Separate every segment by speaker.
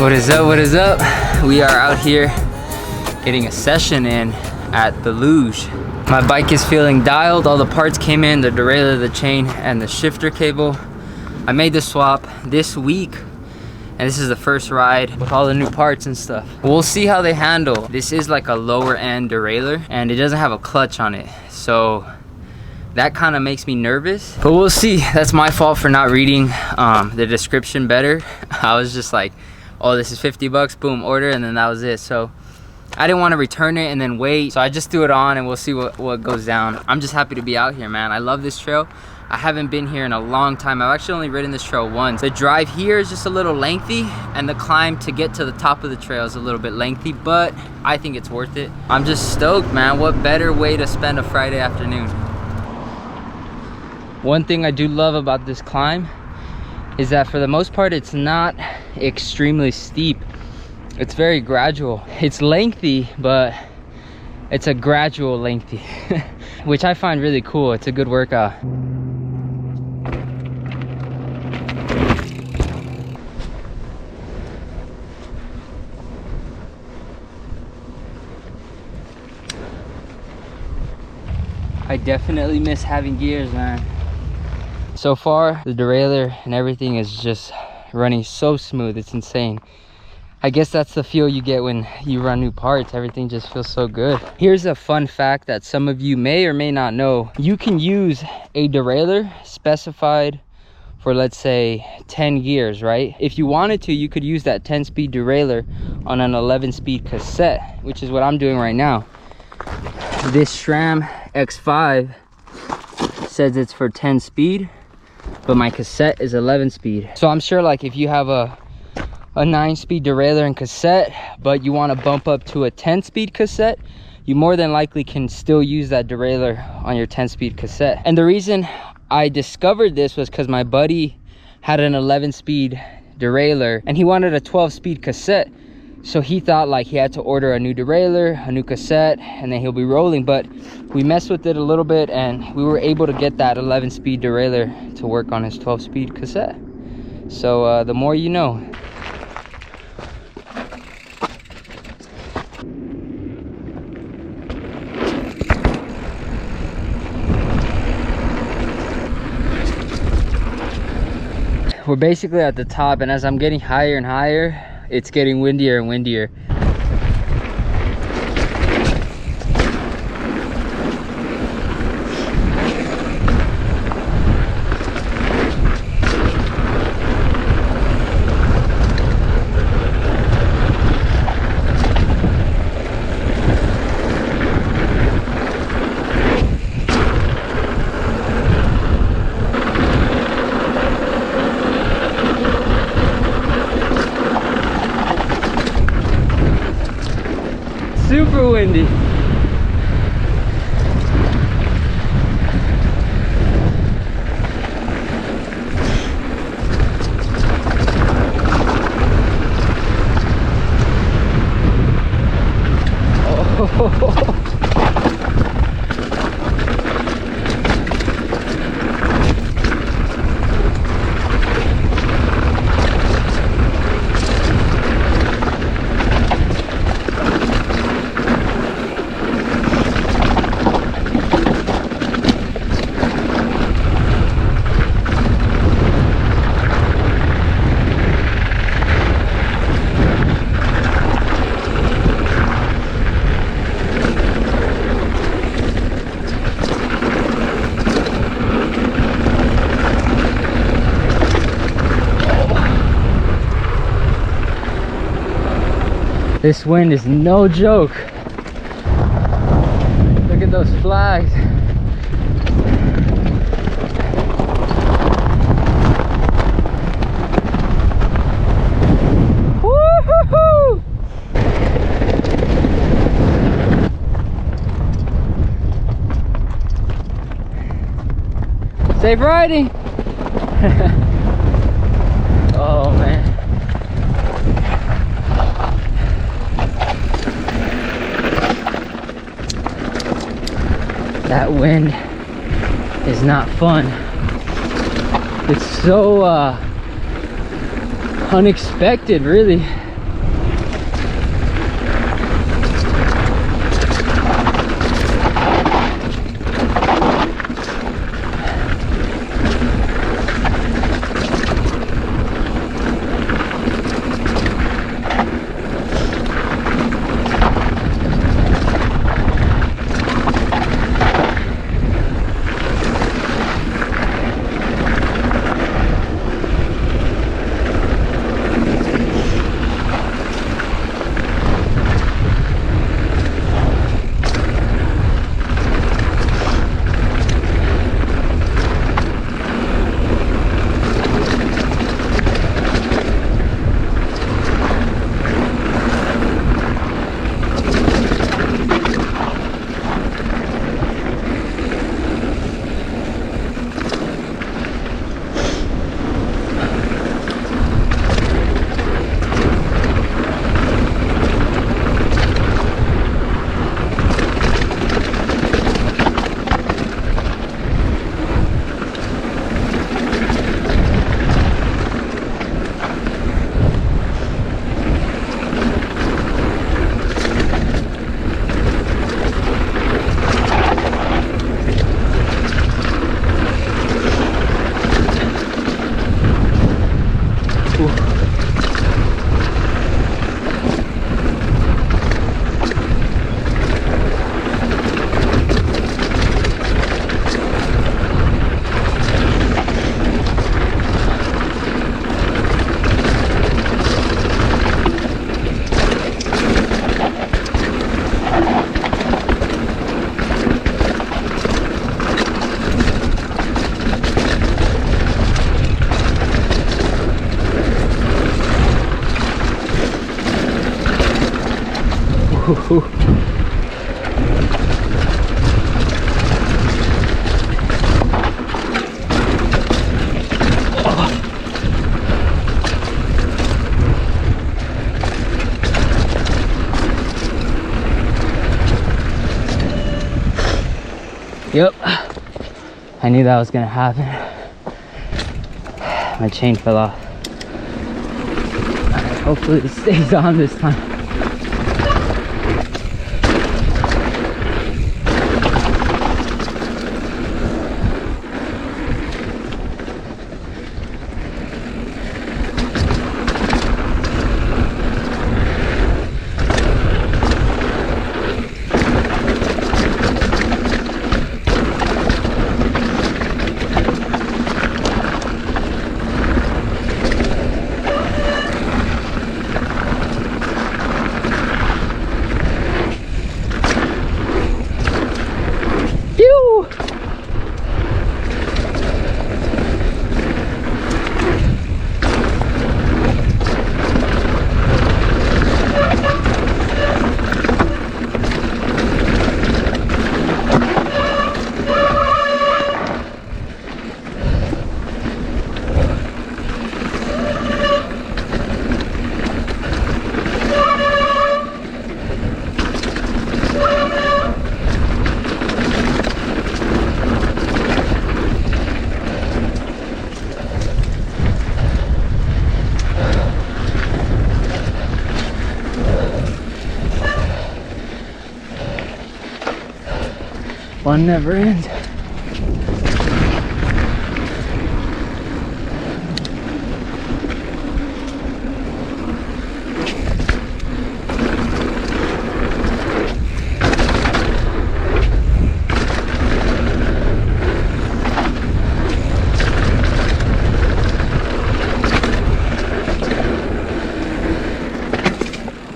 Speaker 1: What is up, what is up? We are out here getting a session in at the Luge. My bike is feeling dialed, all the parts came in, the derailleur, the chain, and the shifter cable. I made the swap this week, and this is the first ride with all the new parts and stuff. We'll see how they handle. This is like a lower end derailleur, and it doesn't have a clutch on it, so that kind of makes me nervous, but we'll see. That's my fault for not reading the description better. I was just like, oh, this is 50 bucks, boom, order, and then that was it. So I didn't want to return it and then wait, so I just threw it on and we'll see what goes down. I'm just happy to be out here, man. I love this trail. I haven't been here in a long time. I've actually only ridden this trail once. The drive here is just a little lengthy, and the climb to get to the top of the trail is a little bit lengthy, but I think it's worth it. I'm just stoked, man. What better way to spend a Friday afternoon? One thing I do love about this climb is that for the most part, it's not extremely steep. It's very gradual. It's lengthy, but it's a gradual lengthy, which I find really cool. It's a good workout. I definitely miss having gears, man. So far, the derailleur and everything is just running so smooth. It's insane. I guess that's the feel you get when you run new parts. Everything just feels so good. Here's a fun fact that some of you may or may not know. You can use a derailleur specified for, let's say, 10 gears, right? If you wanted to, you could use that 10-speed derailleur on an 11-speed cassette, which is what I'm doing right now. This SRAM X5 says it's for 10 speed, but my cassette is 11 speed. So I'm sure, like, if you have a 9-speed derailleur and cassette, but you want to bump up to a 10-speed cassette, you more than likely can still use that derailleur on your 10-speed cassette. And the reason I discovered this was because my buddy had an 11-speed derailleur and he wanted a 12-speed cassette. So he thought like he had to order a new derailleur, a new cassette, and then he'll be rolling. But we messed with it a little bit and we were able to get that 11-speed derailleur to work on his 12-speed cassette. So the more you know. We're basically at the top, and as I'm getting higher and higher, it's getting windier and windier. Super windy. Oh. This wind is no joke. Look at those flags. Woo-hoo-hoo! Safe riding. Oh man. That wind is not fun. It's so unexpected, really. Yep, I knew that was gonna happen. My chain fell off. Alright, hopefully it stays on this time. One never ends.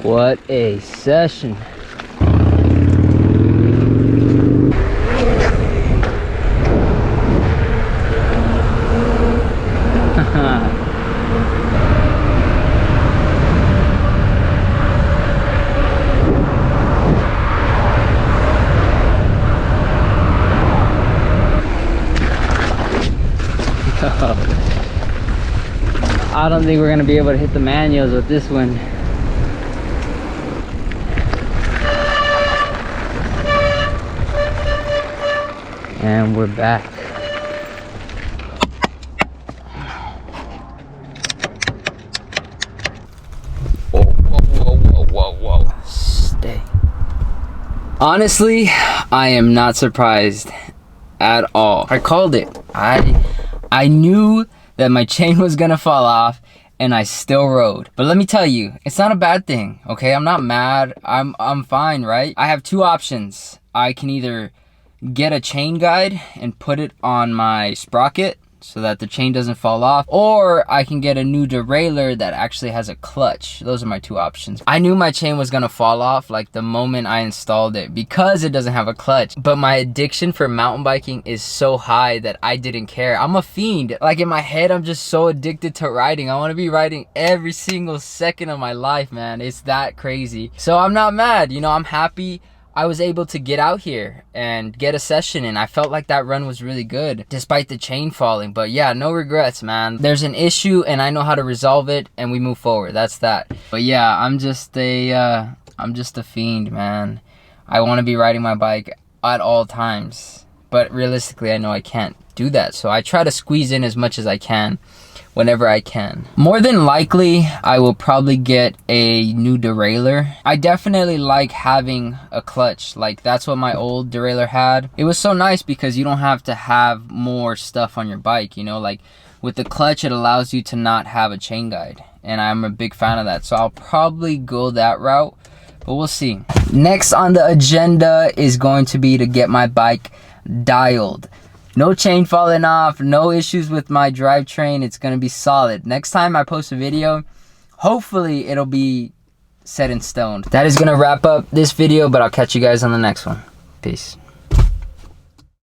Speaker 1: What a session. I don't think we're gonna be able to hit the manuals with this one. And we're back. Whoa, whoa, whoa, whoa, whoa. Stay. Honestly, I am not surprised at all. I called it. I knew that my chain was gonna fall off, and I still rode. But let me tell you, it's not a bad thing, okay? I'm not mad. I'm fine, right? I have two options. I can either get a chain guide and put it on my sprocket so that the chain doesn't fall off, or I can get a new derailleur that actually has a clutch. Those are my two options. I knew my chain was gonna fall off like the moment I installed it because it doesn't have a clutch, but my addiction for mountain biking is so high that I didn't care. I'm a fiend. Like in my head, I'm just so addicted to riding. I want to be riding every single second of my life, man. It's that crazy. So I'm not mad, you know, I'm happy I was able to get out here and get a session in. I felt like that run was really good despite the chain falling. But yeah, no regrets, man. There's an issue and I know how to resolve it and we move forward. That's that. But yeah, I'm just a fiend, man. I want to be riding my bike at all times, but realistically I know I can't do that, so I try to squeeze in as much as I can whenever I can. More than likely, I will probably get a new derailleur. I definitely like having a clutch. Like, that's what my old derailleur had. It was so nice because you don't have to have more stuff on your bike, you know? Like, with the clutch, it allows you to not have a chain guide. And I'm a big fan of that. So I'll probably go that route, but we'll see. Next on the agenda is going to be to get my bike dialed. No chain falling off, no issues with my drivetrain. It's gonna be solid. Next time I post a video, hopefully it'll be set in stone. That is gonna wrap up this video, but I'll catch you guys on the next one. Peace.